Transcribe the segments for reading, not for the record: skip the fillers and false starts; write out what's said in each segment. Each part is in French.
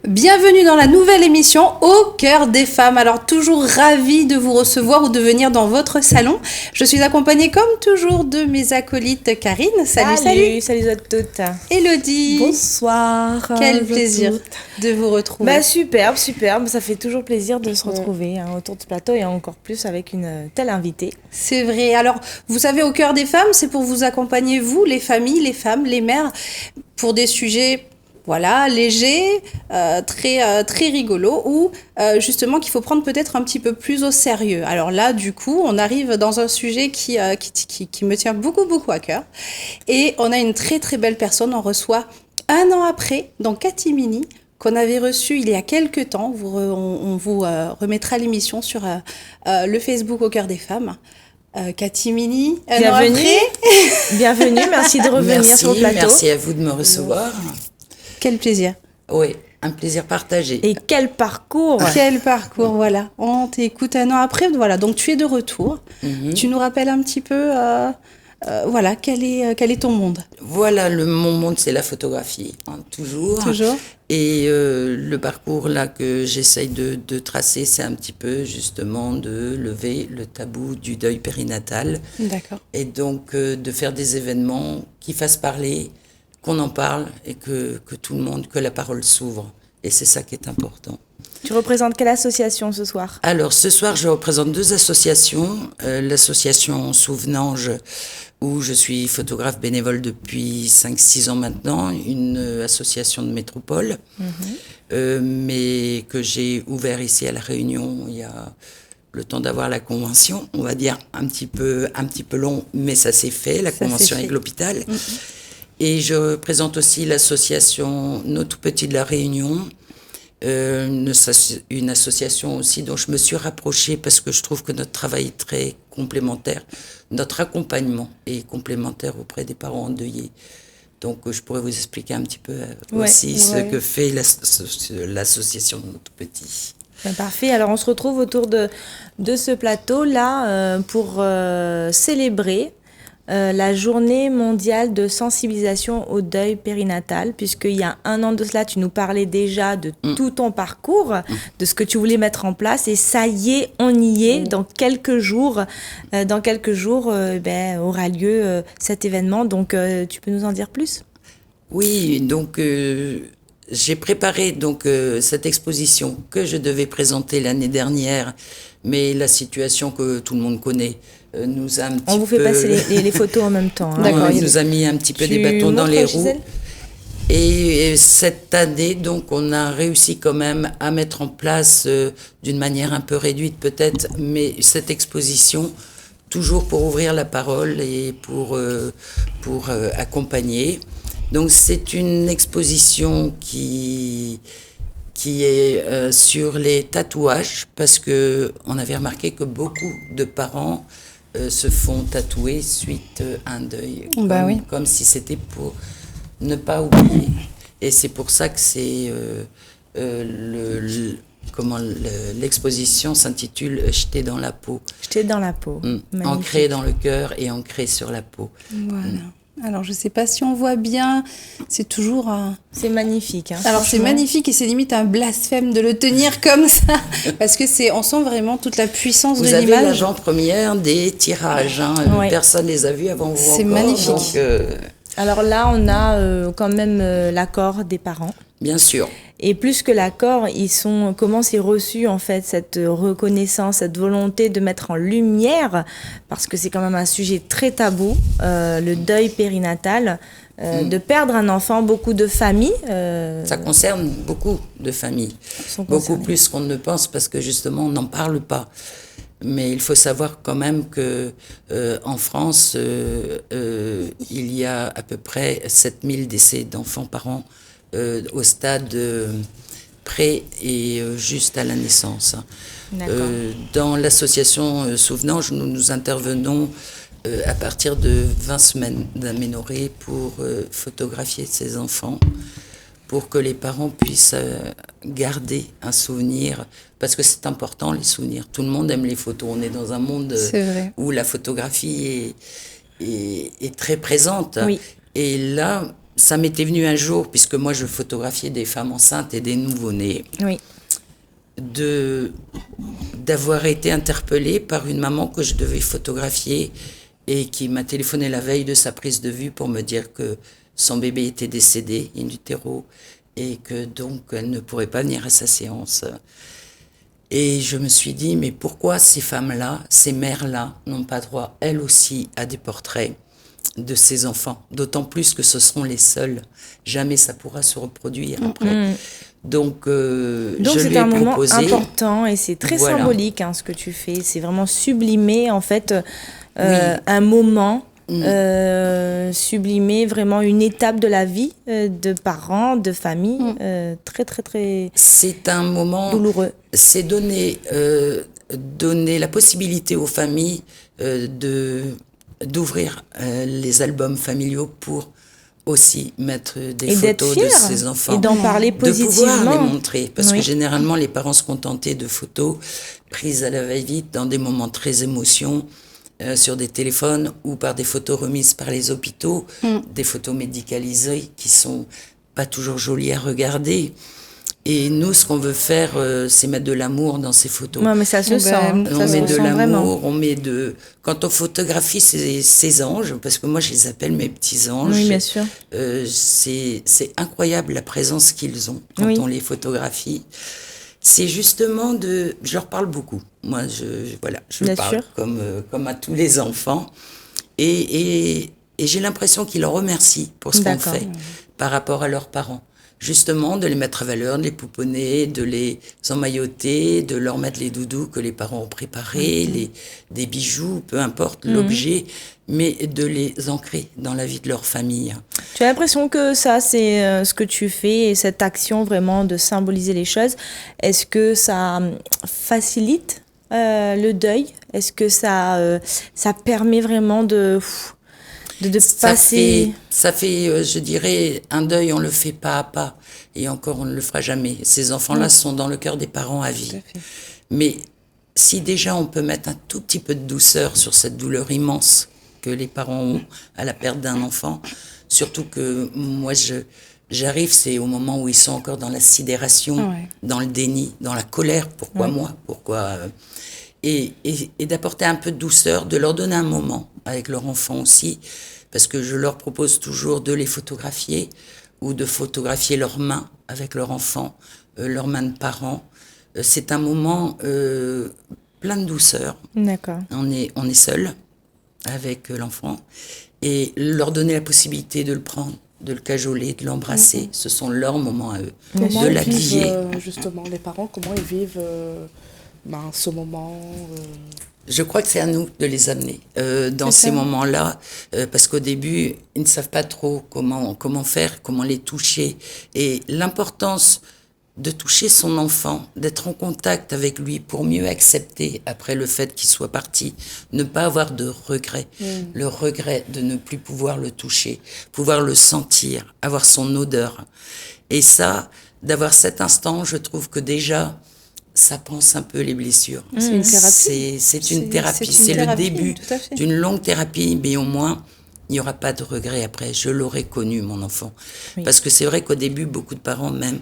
Bienvenue dans la nouvelle émission Au cœur des femmes. Alors toujours ravie de vous recevoir ou de venir dans votre salon. Je suis accompagnée comme toujours de mes acolytes Karine. Salut. Salut à toutes. Elodie. Bonsoir. Quel plaisir de vous retrouver. Superbe. Ça fait toujours plaisir de se retrouver autour du plateau et encore plus avec une telle invitée. C'est vrai. Alors vous savez, Au cœur des femmes, c'est pour vous accompagner, vous, les familles, les femmes, les mères, pour des sujets... Voilà, léger, très rigolo, ou justement qu'il faut prendre peut-être un petit peu plus au sérieux. Alors là, du coup, on arrive dans un sujet qui me tient beaucoup à cœur. Et on a une très belle personne, on reçoit un an après, donc Katy-Mini, qu'on avait reçu il y a quelques temps. On vous remettra l'émission sur le Facebook Au cœur des femmes. Katy-Mini, Bienvenue, merci de revenir sur le plateau. Merci à vous de me recevoir. Quel plaisir. Oui, un plaisir partagé. Et quel parcours. Quel parcours, voilà. On t'écoute un an après, voilà. Donc tu es de retour. Tu nous rappelles un petit peu, voilà, quel est ton monde? Voilà, mon monde, c'est la photographie, toujours. Et le parcours là que j'essaye de tracer, c'est un petit peu justement de lever le tabou du deuil périnatal. D'accord. Et donc de faire des événements qui fassent parler, qu'on en parle et que tout le monde, que la parole s'ouvre. Et c'est ça qui est important. Tu représentes quelle association ce soir? Alors, ce soir, je représente deux associations. L'association Souvenange, où je suis photographe bénévole depuis 5-6 ans maintenant, une association de métropole, mais que j'ai ouvert ici à La Réunion il y a le temps d'avoir la convention, on va dire un petit peu long, mais ça s'est fait, la convention avec l'hôpital. Et je représente aussi l'association Nos Tout Petits de La Réunion, une association aussi dont je me suis rapprochée parce que je trouve que notre travail est très complémentaire. Notre accompagnement est complémentaire auprès des parents endeuillés. Donc je pourrais vous expliquer un petit peu ce que fait l'association Nos Tout Petits. Parfait, alors on se retrouve autour de ce plateau-là pour célébrer la journée mondiale de sensibilisation au deuil périnatal, puisqu'il y a un an de cela, tu nous parlais déjà de tout ton parcours, de ce que tu voulais mettre en place, et ça y est, on y est. Dans quelques jours, aura lieu cet événement, donc tu peux nous en dire plus? Oui, donc j'ai préparé cette exposition que je devais présenter l'année dernière, mais la situation que tout le monde connaît nous a un petit peu... On vous fait passer les photos en même temps. Hein. D'accord. Il nous a mis un petit peu des bâtons dans les roues. Et cette année, donc, on a réussi quand même à mettre en place, d'une manière un peu réduite peut-être, mais cette exposition, toujours pour ouvrir la parole et pour accompagner. Donc c'est une exposition qui est sur les tatouages, parce que on avait remarqué que beaucoup de parents se font tatouer suite à un deuil, comme si c'était pour ne pas oublier. Et c'est pour ça que c'est l'exposition s'intitule Jeter dans la peau. Jeter dans la peau. Ancré dans le cœur et ancré sur la peau. Voilà. Alors, je ne sais pas si on voit bien, c'est toujours un... C'est magnifique. Hein, alors, c'est magnifique et c'est limite un blasphème de le tenir comme ça, parce que on sent vraiment toute la puissance de l'image. Vous avez l'avant-première des tirages, personne ne les a vus avant vous. C'est magnifique. Donc, alors là, on a quand même l'accord des parents. Bien sûr. Et plus que l'accord, comment c'est reçu en fait cette reconnaissance, cette volonté de mettre en lumière, parce que c'est quand même un sujet très tabou, le deuil périnatal, de perdre un enfant, beaucoup de familles. Ça concerne beaucoup de familles, beaucoup plus qu'on ne le pense, parce que justement on n'en parle pas. Mais il faut savoir quand même que en France, il y a à peu près 7000 décès d'enfants par an. Au stade pré et juste à la naissance. Dans l'association Souvenange, nous intervenons à partir de 20 semaines d'aménorrhée pour photographier ces enfants, pour que les parents puissent garder un souvenir, parce que c'est important les souvenirs. Tout le monde aime les photos. On est dans un monde où la photographie est très présente. Oui. Et là, ça m'était venu un jour, puisque moi je photographiais des femmes enceintes et des nouveau-nés, Oui. d'avoir été interpellée par une maman que je devais photographier et qui m'a téléphoné la veille de sa prise de vue pour me dire que son bébé était décédé in utero et que donc elle ne pourrait pas venir à sa séance. Et je me suis dit, mais pourquoi ces femmes-là, ces mères-là, n'ont pas droit, elles aussi, à des portraits de ces enfants? D'autant plus que ce seront les seuls. Jamais ça pourra se reproduire après. Donc je c'est lui ai un moment proposé. important et c'est très Voilà. symbolique ce que tu fais. C'est vraiment sublimer en fait Oui. un moment, sublimer vraiment une étape de la vie de parents, de famille, très très très C'est un moment douloureux. C'est donner la possibilité aux familles d'ouvrir les albums familiaux pour aussi mettre des Et d'être photos de fiers, ces enfants. et d'en parler De pouvoir positivement. les montrer. Parce Oui. que généralement, les parents se contentaient de photos prises à la va-vite dans des moments très émotions, sur des téléphones ou par des photos remises par les hôpitaux, des photos médicalisées qui sont pas toujours jolies à regarder. Et nous, ce qu'on veut faire, c'est mettre de l'amour dans ces photos. Ouais, mais ça se sent. On Ça se met de ressent vraiment. l'amour, on met de... Quand on photographie ces anges, parce que moi je les appelle mes petits anges, Oui, bien sûr. c'est incroyable la présence qu'ils ont quand Oui. on les photographie. C'est justement de... Je leur parle beaucoup. Moi, je Bien parle sûr. comme à tous les enfants. Et j'ai l'impression qu'ils leur remercient pour ce qu'on D'accord. fait par rapport à leurs parents. Justement, de les mettre à valeur, de les pouponner, de les emmailloter, de leur mettre les doudous que les parents ont préparés, des bijoux, peu importe l'objet, mais de les ancrer dans la vie de leur famille. Tu as l'impression que ça, c'est ce que tu fais et cette action vraiment de symboliser les choses. Est-ce que ça facilite le deuil? Est-ce que ça permet vraiment de passer... Ça fait, je dirais, un deuil, on le fait pas à pas. Et encore, on ne le fera jamais. Ces enfants-là sont dans le cœur des parents à vie. Mais si déjà on peut mettre un tout petit peu de douceur sur cette douleur immense que les parents ont à la perte d'un enfant, surtout que moi, j'arrive, c'est au moment où ils sont encore dans la sidération, dans le déni, dans la colère. Pourquoi moi? Pourquoi et d'apporter un peu de douceur, de leur donner un moment avec leur enfant aussi, parce que je leur propose toujours de les photographier ou de photographier leurs mains avec leur enfant, leurs mains de parents. C'est un moment plein de douceur. D'accord. On est seul avec l'enfant et leur donner la possibilité de le prendre, de le cajoler, de l'embrasser. Ce sont leurs moments à eux, Comment de ils l'habiller. vivent, justement, les parents, comment ils vivent ce moment Je crois que c'est à nous de les amener dans ces moments-là, parce qu'au début, ils ne savent pas trop comment faire, comment les toucher. Et l'importance de toucher son enfant, d'être en contact avec lui pour mieux accepter après le fait qu'il soit parti, ne pas avoir de regret, le regret de ne plus pouvoir le toucher, pouvoir le sentir, avoir son odeur. Et ça, d'avoir cet instant, je trouve que déjà, ça pense un peu les blessures. C'est une thérapie. C'est une thérapie, une c'est le thérapie, début tout à fait. d'une longue thérapie, mais au moins, il n'y aura pas de regret après. Je l'aurais connu, mon enfant. Oui. Parce que c'est vrai qu'au début, beaucoup de parents même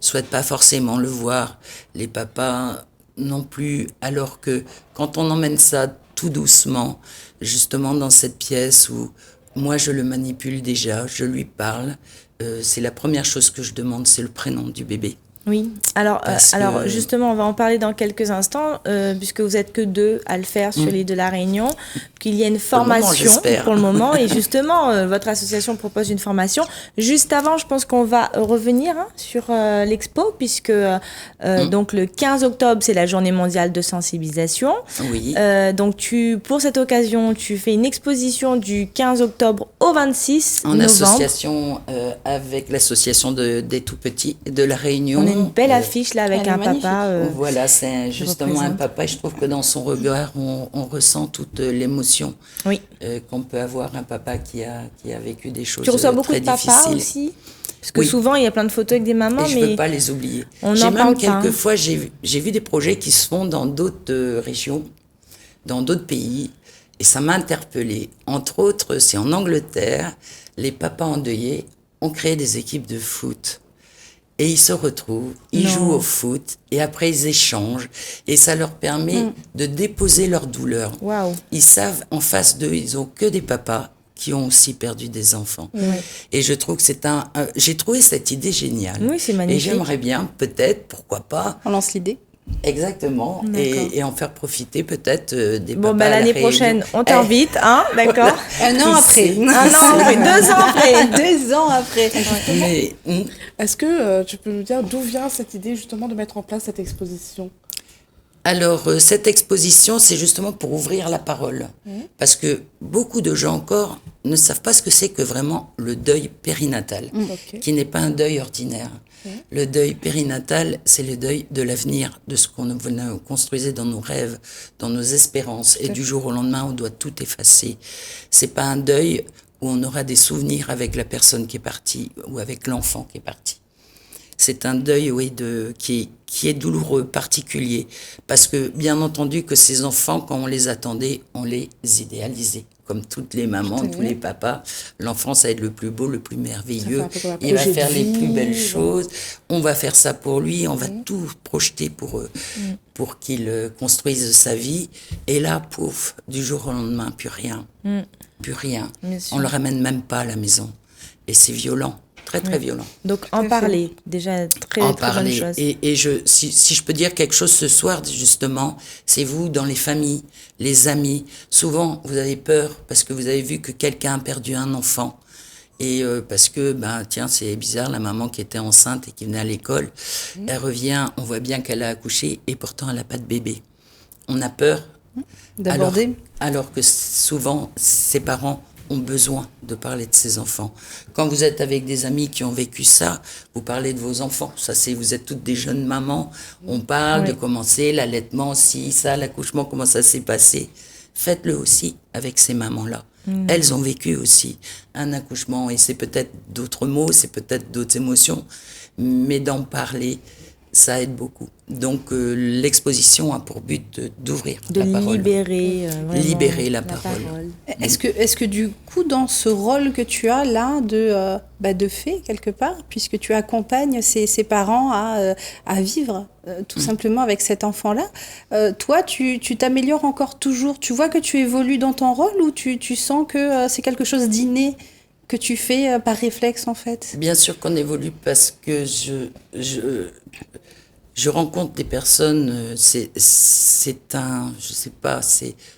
souhaitent pas forcément le voir. Les papas non plus, alors que quand on emmène ça tout doucement, justement dans cette pièce où moi je le manipule déjà, je lui parle, c'est la première chose que je demande, c'est le prénom du bébé. Oui, alors Parce que- justement, on va en parler dans quelques instants, puisque vous êtes que 2 à le faire sur l'île de la Réunion, qu'il y a une formation j'espère. pour le moment, et justement, votre association propose une formation. Juste avant, je pense qu'on va revenir sur l'expo, puisque donc le 15 octobre, c'est la journée mondiale de sensibilisation. Oui. Donc pour cette occasion, tu fais une exposition du 15 octobre au 26 En novembre. association avec l'association des tout-petits de la Réunion. On a une belle affiche là avec Elle est un magnifique. papa. Voilà, c'est justement un représente. papa et je trouve que dans son regard, on ressent toute l'émotion Oui. qu'on peut avoir, un papa qui a vécu des choses Tu reçois beaucoup très de papas difficiles. aussi? Parce que Oui. souvent, il y a plein de photos avec des mamans, Et je ne mais peux pas les oublier. on J'ai n'en même parle pas, hein. quelquefois, j'ai vu des projets qui se font dans d'autres régions, dans d'autres pays, et ça m'a interpellée. Entre autres, c'est en Angleterre, les papas endeuillés ont créé des équipes de foot. Et ils se retrouvent, ils jouent au foot, et après ils échangent, et ça leur permet de déposer leur douleur. Waouh. Ils savent, en face d'eux, ils ont que des papas qui ont aussi perdu des enfants. Et je trouve que j'ai trouvé cette idée géniale. Oui, c'est magnifique. Et j'aimerais bien, peut-être, pourquoi pas, On lance l'idée. exactement, et en faire profiter peut-être des papas. Bon, à la l'année Réunion. prochaine, on t'invite, hein, d'accord. Un an après. Un an après, 2 ans après. 2 ans après. Mais Est-ce que tu peux nous dire d'où vient cette idée justement de mettre en place cette exposition? alors, cette exposition, c'est justement pour ouvrir la parole. Parce que beaucoup de gens encore ne savent pas ce que c'est que vraiment le deuil périnatal, qui n'est pas un deuil ordinaire. Le deuil périnatal, c'est le deuil de l'avenir, de ce qu'on construisait dans nos rêves, dans nos espérances. Et du jour au lendemain, on doit tout effacer. C'est pas un deuil où on aura des souvenirs avec la personne qui est partie ou avec l'enfant qui est parti. C'est un deuil, oui, qui est douloureux, particulier. Parce que, bien entendu, que ces enfants, quand on les attendait, on les idéalisait. Comme toutes les mamans, tous les papas, l'enfant, ça va être le plus beau, le plus merveilleux. Il va faire les plus belles choses. On va faire ça pour lui. On va tout projeter pour qu'il construise sa vie. Et là, pouf, du jour au lendemain, plus rien. Plus rien. On ne le ramène même pas à la maison. Et c'est violent. Très, très violent. Donc, en parler, déjà, très bonne chose. Et si je peux dire quelque chose ce soir, justement, c'est vous, dans les familles, les amis. Souvent, vous avez peur parce que vous avez vu que quelqu'un a perdu un enfant. Et parce que, tiens, c'est bizarre, la maman qui était enceinte et qui venait à l'école, elle revient, on voit bien qu'elle a accouché et pourtant, elle n'a pas de bébé. On a peur. D'aborder. Alors que souvent, ses parents ont besoin de parler de ses enfants. Quand vous êtes avec des amis qui ont vécu ça, vous parlez de vos enfants. Ça, vous êtes toutes des jeunes mamans. On parle de comment c'est, l'allaitement, ça, l'accouchement, comment ça s'est passé. Faites-le aussi avec ces mamans-là. Elles ont vécu aussi un accouchement et c'est peut-être d'autres mots, c'est peut-être d'autres émotions, mais d'en parler, ça aide beaucoup. Donc l'exposition a pour but d'ouvrir la parole. Libérer la parole. Est-ce que du coup, dans ce rôle que tu as là de fée, quelque part, puisque tu accompagnes ces parents à vivre tout simplement avec cet enfant-là, toi, tu t'améliores encore toujours? Tu vois que tu évolues dans ton rôle ou tu sens que c'est quelque chose d'inné que tu fais par réflexe, en fait? Bien sûr qu'on évolue parce que je rencontre des personnes,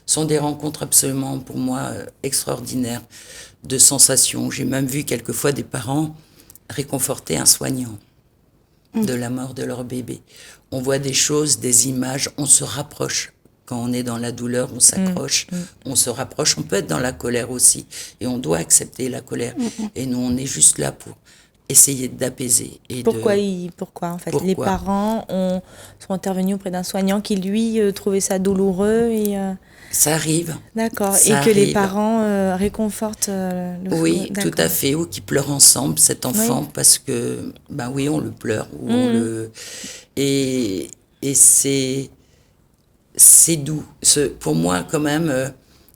sont des rencontres absolument pour moi extraordinaires de sensations. J'ai même vu quelquefois des parents réconforter un soignant de la mort de leur bébé. On voit des choses, des images, on se rapproche. Quand on est dans la douleur, on s'accroche, on se rapproche. On peut être dans la colère aussi et on doit accepter la colère. Et nous, on est juste là pour essayer d'apaiser. Pourquoi en fait les parents sont intervenus auprès d'un soignant qui, lui, trouvait ça douloureux et ça arrive. D'accord. Et que les parents réconfortent le Oui, tout à fait. Ou qui pleurent ensemble, cet enfant, parce que, oui, on le pleure. Ou et c'est doux. Pour moi, quand même...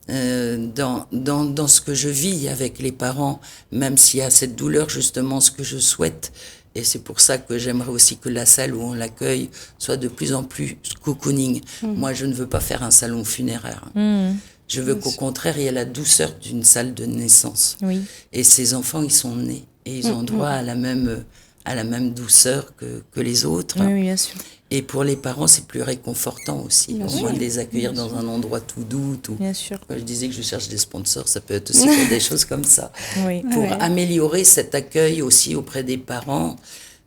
dans ce que je vis avec les parents, même s'il y a cette douleur, justement, ce que je souhaite, et c'est pour ça que j'aimerais aussi que la salle où on l'accueille soit de plus en plus cocooning. Moi, je ne veux pas faire un salon funéraire. Je veux qu'au contraire, il y ait la douceur d'une salle de naissance. Oui. Et ces enfants, ils sont nés et ils ont droit à la même douceur que les autres. Oui, bien sûr. Et pour les parents, c'est plus réconfortant aussi, au moins de les accueillir dans un endroit tout doux. Bien sûr. Quand je disais que je cherche des sponsors, ça peut être aussi pour des choses comme ça. Oui. Pour améliorer cet accueil aussi auprès des parents,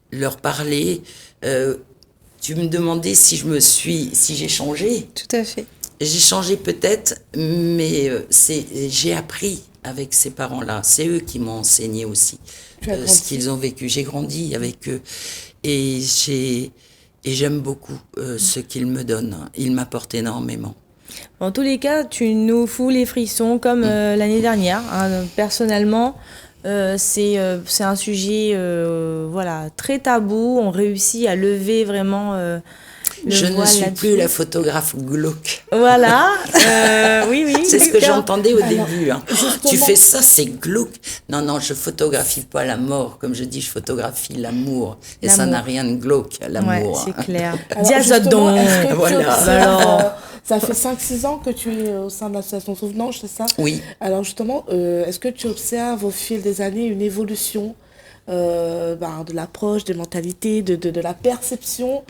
leur parler. Tu me demandais si j'ai changé. Tout à fait. J'ai changé peut-être, mais j'ai appris avec ces parents-là. C'est eux qui m'ont enseigné aussi ce qu'ils ont vécu. J'ai grandi avec eux et j'aime beaucoup ce qu'ils me donnent. Ils m'apportent énormément. En tous les cas, tu nous fous les frissons comme l'année dernière. Hein. Personnellement, c'est un sujet très tabou. On réussit à lever vraiment Je ne voile suis là-dessus. plus la photographe glauque. Voilà, oui, oui. C'est ce que d'accord. j'entendais au début. Hein. justement- Tu fais ça, c'est glauque. Non, non, je photographie pas la mort. Comme je dis, je photographie l'amour. Et ça L'amour. n'a rien de glauque, Ouais, l'amour. c'est clair. Alors, Diazodon. justement, est-ce que tu Voilà. observes, Alors. ça fait 5-6 ans que tu es au sein de l'association Souvenange, c'est ça? Oui. Alors justement, est-ce que tu observes au fil des années une évolution de l'approche, des mentalités, de la perception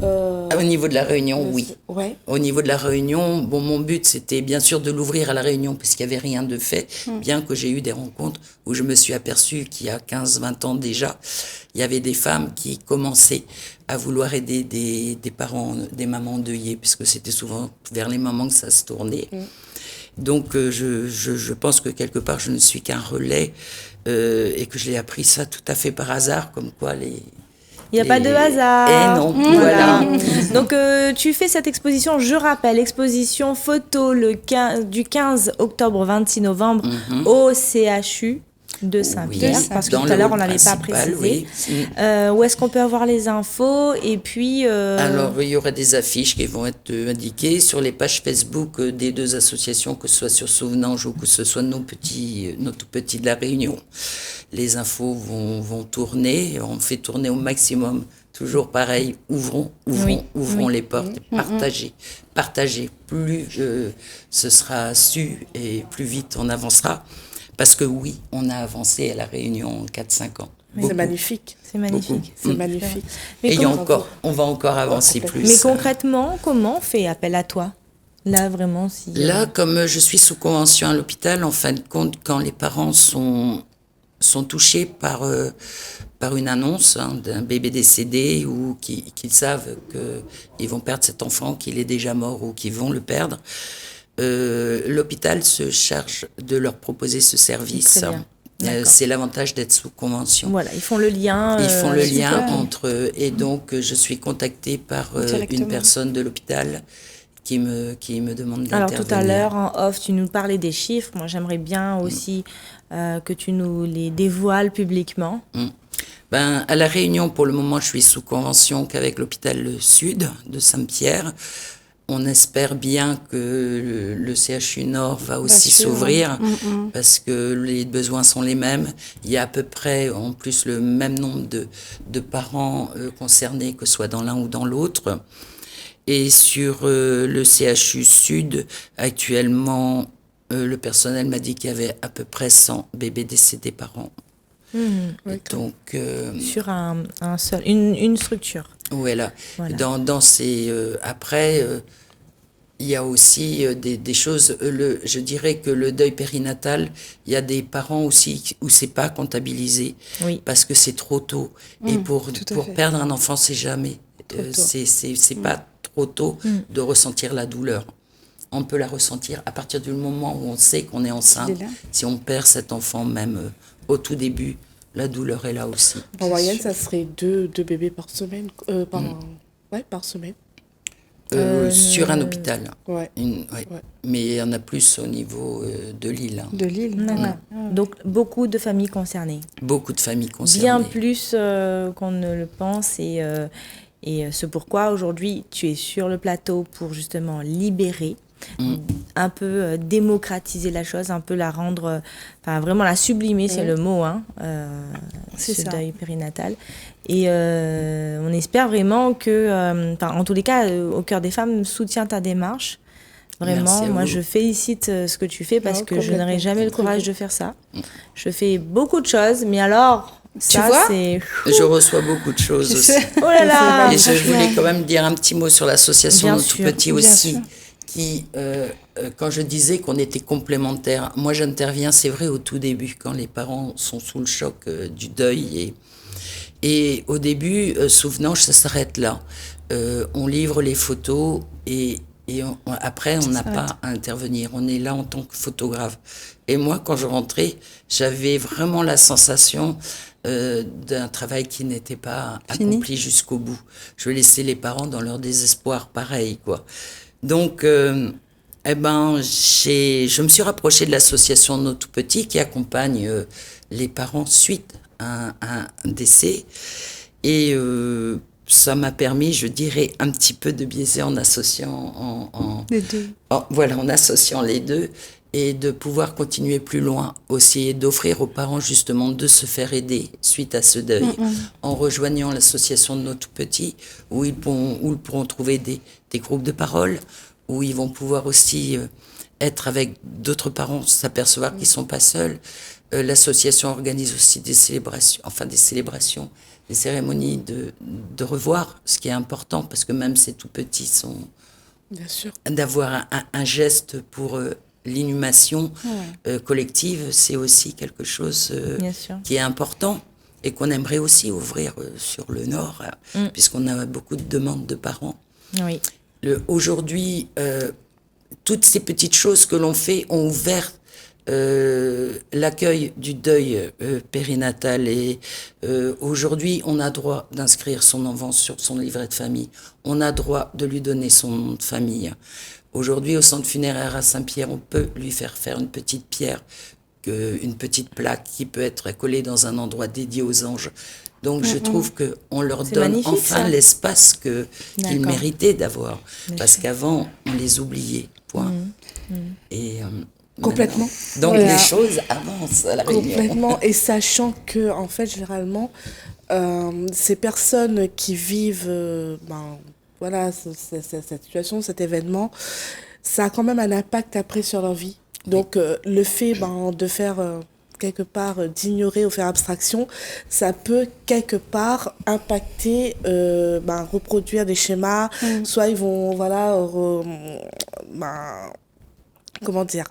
Au niveau de la Réunion, oui. Ouais. Au niveau de la Réunion, bon, mon but, c'était bien sûr de l'ouvrir à la Réunion, puisqu'il n'y avait rien de fait, bien que j'ai eu des rencontres où je me suis aperçue qu'il y a 15-20 ans déjà, il y avait des femmes qui commençaient à vouloir aider des parents, des mamans endeuillées, puisque c'était souvent vers les mamans que ça se tournait. Donc, je pense que quelque part, je ne suis qu'un relais et que je l'ai appris ça tout à fait par hasard, comme quoi les... Il n'y a pas de hasard. Eh non, voilà. Donc, tu fais cette exposition, je rappelle, exposition photo du 15 octobre au 26 novembre au CHU de Saint-Pierre, Oui, parce que dans tout à le l'heure, on hall n'avait pas principal, précisé. oui. Où est-ce qu'on peut avoir les infos? Et puis... Alors, il y aura des affiches qui vont être indiquées sur les pages Facebook des deux associations, que ce soit sur Souvenange ou que ce soit nos tout petits de la Réunion. Les infos vont tourner, on fait tourner au maximum. Toujours pareil, ouvrons Oui, les portes, partagez. Plus ce sera su et plus vite on avancera. Parce que oui, on a avancé à la Réunion en 4-5 ans. C'est Beaucoup. magnifique. C'est magnifique. C'est magnifique. Mais Et comment- on va encore avancer plus. Mais concrètement, comment on fait appel à toi? Là, vraiment, si... Là, comme je suis sous convention à l'hôpital, en fin de compte, quand les parents sont touchés par une annonce d'un bébé décédé ou qu'ils savent qu'ils vont perdre cet enfant, qu'il est déjà mort ou qu'ils vont le perdre, l'hôpital se charge de leur proposer ce service. Très bien. D'accord. C'est l'avantage d'être sous convention. Voilà, ils font le lien. Ils font le super. lien entre eux. Et donc, je suis contactée par Directement. une personne de l'hôpital qui me demande d'intervenir. Alors tout à l'heure, en off, tu nous parlais des chiffres. Moi, j'aimerais bien aussi que tu nous les dévoiles publiquement. Ben, à La Réunion, pour le moment, je suis sous convention qu'avec l'hôpital Sud de Saint-Pierre. On espère bien que le CHU Nord va aussi suivre. s'ouvrir parce que les besoins sont les mêmes. Il y a à peu près, en plus, le même nombre de parents concernés, que ce soit dans l'un ou dans l'autre. Et sur le CHU Sud, actuellement, le personnel m'a dit qu'il y avait à peu près 100 bébés décédés par an. Et donc, Sur un seul, une structure. voilà. Voilà. Dans ces après, il y a aussi des choses. Je dirais que le deuil périnatal, il y a des parents aussi où c'est pas comptabilisé Oui. parce que c'est trop tôt. Et pour tout à fait. perdre un enfant, c'est jamais. C'est pas trop tôt de ressentir la douleur. On peut la ressentir à partir du moment où on sait qu'on est enceinte. Il est là. Si on perd cet enfant, même au tout début, la douleur est là aussi. En moyenne, ça serait deux bébés par semaine. Par semaine. Sur un hôpital. Ouais. Ouais. Mais il y en a plus au niveau de l'île. De Lille. D'accord. Donc beaucoup de familles concernées. Beaucoup de familles concernées. Bien plus qu'on ne le pense et c'est pourquoi aujourd'hui tu es sur le plateau pour justement libérer, un peu démocratiser la chose, un peu la rendre, enfin vraiment la sublimer, c'est le mot, C'est ce ça. deuil périnatal. Et on espère vraiment que, en tous les cas, au cœur des femmes, soutient ta démarche. Vraiment, Merci à moi vous. je félicite ce que tu fais parce Non, que je complètement. n'aurais jamais le courage de faire ça. Je fais beaucoup de choses, mais alors, ça vois c'est... Je reçois beaucoup de choses aussi. Oh là là Et je voulais quand même dire un petit mot sur l'association Bien Nos Tout sûr, Petits bien aussi, sûr. qui, quand je disais qu'on était complémentaires, moi j'interviens, c'est vrai, au tout début, quand les parents sont sous le choc du deuil. Et au début, Souvenange, ça s'arrête là. On livre les photos et après, on n'a pas à intervenir. On est là en tant que photographe. Et moi, quand je rentrais, j'avais vraiment la sensation d'un travail qui n'était pas Fini. accompli jusqu'au bout. Je laissais les parents dans leur désespoir, pareil, quoi. Donc, je me suis rapprochée de l'association Nos Tout Petits qui accompagne les parents suite à un décès. Et ça m'a permis, je dirais, un petit peu de biaiser en associant Les deux. en associant les deux et de pouvoir continuer plus loin aussi et d'offrir aux parents justement de se faire aider suite à ce deuil en rejoignant l'association de nos tout petits où ils pourront trouver des groupes de parole où ils vont pouvoir aussi être avec d'autres parents, s'apercevoir qu'ils sont pas seuls. L'association organise aussi des célébrations, des cérémonies de revoir, ce qui est important parce que même ces tout petits sont Bien sûr. d'avoir un geste pour l'inhumation collective, c'est aussi quelque chose Bien sûr. qui est important et qu'on aimerait aussi ouvrir sur le Nord, puisqu'on a beaucoup de demandes de parents. Oui. Aujourd'hui, toutes ces petites choses que l'on fait ont ouvert l'accueil du deuil périnatal et aujourd'hui on a droit d'inscrire son enfant sur son livret de famille, on a droit de lui donner son nom de famille. Aujourd'hui au centre funéraire à Saint-Pierre on peut lui faire une petite pierre, une petite plaque qui peut être collée dans un endroit dédié aux anges. Donc je trouve qu'on leur donne enfin l'espace qu'ils méritaient d'avoir, parce qu'avant on les oubliait, point. Et complètement. Donc les choses avancent à la Réunion. Complètement. Et sachant que en fait généralement ces personnes qui vivent voilà cette situation, cet événement, ça a quand même un impact après sur leur vie. Donc le fait de faire quelque part d'ignorer ou faire abstraction, ça peut quelque part impacter, reproduire des schémas, soit ils vont comment dire,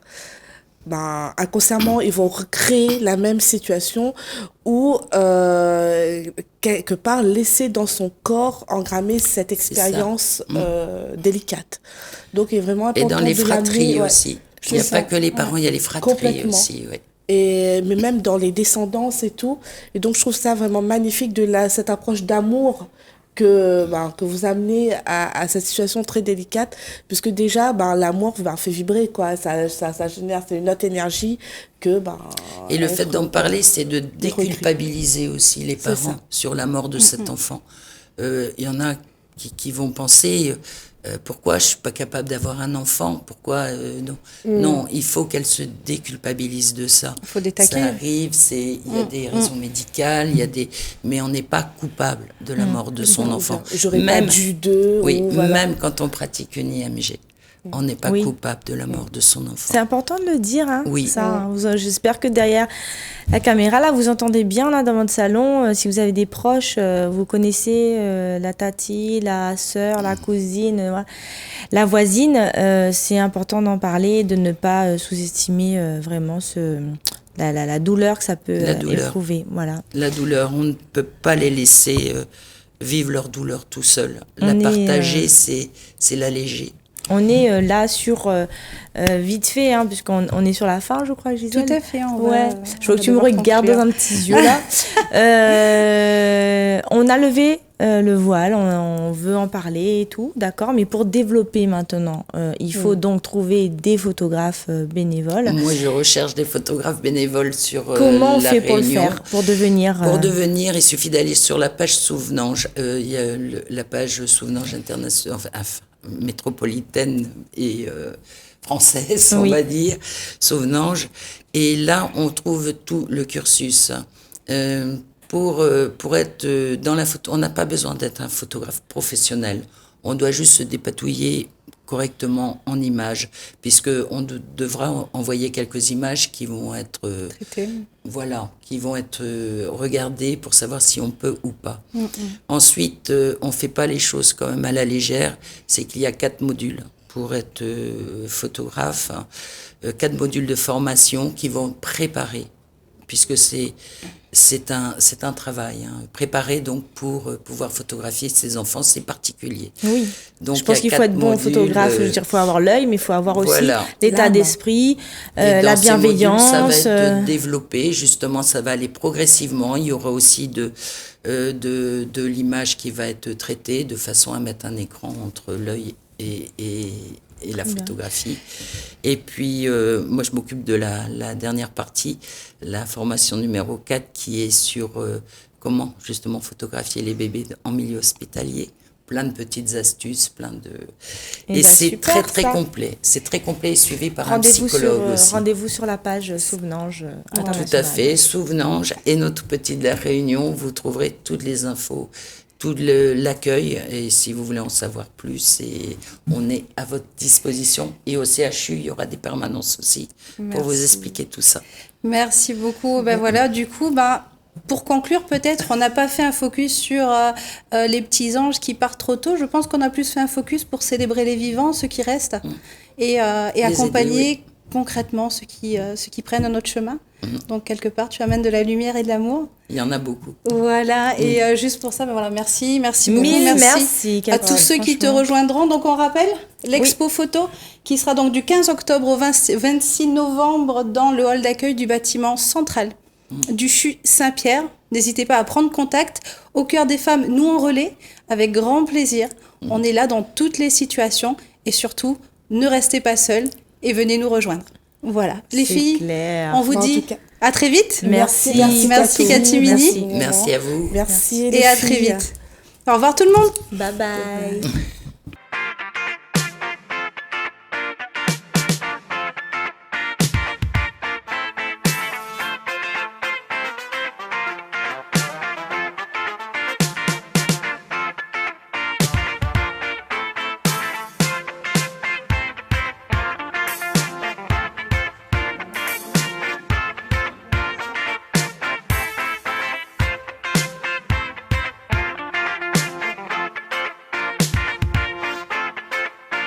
inconsciemment ils vont recréer la même situation ou quelque part laisser dans son corps engrammer cette expérience délicate. Donc il est vraiment important. Et dans les fratries ouais. aussi. Il n'y a pas que les parents, il y a les fratries aussi. Ouais. Mais même dans les descendances et tout. Et donc je trouve ça vraiment magnifique cette approche d'amour que vous amenez à cette situation très délicate, puisque déjà l'amour fait vibrer, quoi. Ça génère, c'est une autre énergie que et le fait d'en parler, c'est de déculpabiliser aussi les parents sur la mort de cet enfant. Il y en a qui vont penser pourquoi je suis pas capable d'avoir un enfant, pourquoi non, il faut qu'elle se déculpabilise de ça. Il faut détaquer. Ça arrive, il y a des raisons médicales, mais on n'est pas coupable de la mort de son enfant. J'aurais pas dû d'eux. Même quand on pratique une IMG. On n'est pas coupable de la mort de son enfant. C'est important de le dire, hein, oui. Ça. J'espère que derrière la caméra, là, vous entendez bien là dans votre salon. Si vous avez des proches, vous connaissez la tati, la sœur, la cousine, la voisine. C'est important d'en parler, de ne pas sous-estimer vraiment la douleur que ça peut éprouver. Voilà. La douleur, on ne peut pas les laisser vivre leur douleur tout seuls. La partager, c'est l'alléger. On est là sur vite fait, hein, puisqu'on est sur la fin, je crois, Gisèle. Tout à fait. Je vois que tu me regardes dans un petit yeux là. On a levé le voile, on veut en parler et tout, d'accord. Mais pour développer maintenant, il faut donc trouver des photographes bénévoles. Moi, je recherche des photographes bénévoles sur Comment on la fait Réunion. pour le faire, pour devenir Pour devenir, il suffit d'aller sur la page Souvenange. Il y a la page Souvenange internationale, métropolitaine et française, on va dire, Souvenange. Et là, on trouve tout le cursus. Pour être dans la photo, on n'a pas besoin d'être un photographe professionnel. On doit juste se dépatouiller correctement en images, puisqu'on devra envoyer quelques images qui vont être qui vont être regardées pour savoir si on peut ou pas. Ensuite, on fait pas les choses quand même à la légère. C'est qu'il y a 4 modules pour être photographe, 4 modules de formation qui vont préparer, puisque c'est un travail, hein. Préparer donc pour pouvoir photographier ses enfants, c'est particulier. Oui. Donc, je pense qu'il faut être bon photographe, je veux dire, il faut avoir l'œil, mais il faut avoir aussi l'état d'esprit, la bienveillance. Ces modules, ça va être développé, justement, ça va aller progressivement. Il y aura aussi de l'image qui va être traitée de façon à mettre un écran entre l'œil et la photographie. Et puis, moi, je m'occupe de la dernière partie, la formation numéro 4, qui est sur comment justement photographier les bébés en milieu hospitalier. Plein de petites astuces, Et c'est super, très ça. complet. C'est très complet et suivi par un psychologue aussi. Rendez-vous sur la page Souvenange internationale. Tout à fait, Souvenange et notre petit de la Réunion, vous trouverez toutes les infos, tout l'accueil, et si vous voulez en savoir plus, on est à votre disposition. Et au CHU, il y aura des permanences aussi pour vous expliquer tout ça. Merci beaucoup. Voilà, du coup, pour conclure, peut-être, on n'a pas fait un focus sur les petits anges qui partent trop tôt. Je pense qu'on a plus fait un focus pour célébrer les vivants, ceux qui restent, et accompagner aider, concrètement ceux qui prennent un autre chemin. Donc, quelque part, tu amènes de la lumière et de l'amour. Il y en a beaucoup. Voilà, et juste pour ça, merci beaucoup. Merci À tous ceux qui te rejoindront. Donc, on rappelle l'expo photo qui sera donc du 15 octobre au 26 novembre dans le hall d'accueil du bâtiment central du CHU Saint-Pierre. N'hésitez pas à prendre contact. Au cœur des femmes, nous en relais, avec grand plaisir. On est là dans toutes les situations et surtout, ne restez pas seuls et venez nous rejoindre. Voilà, les filles, clair. on vous dit à très vite. Merci Katimini. Merci à vous. Merci Et à très vite. Au revoir tout le monde. Bye bye.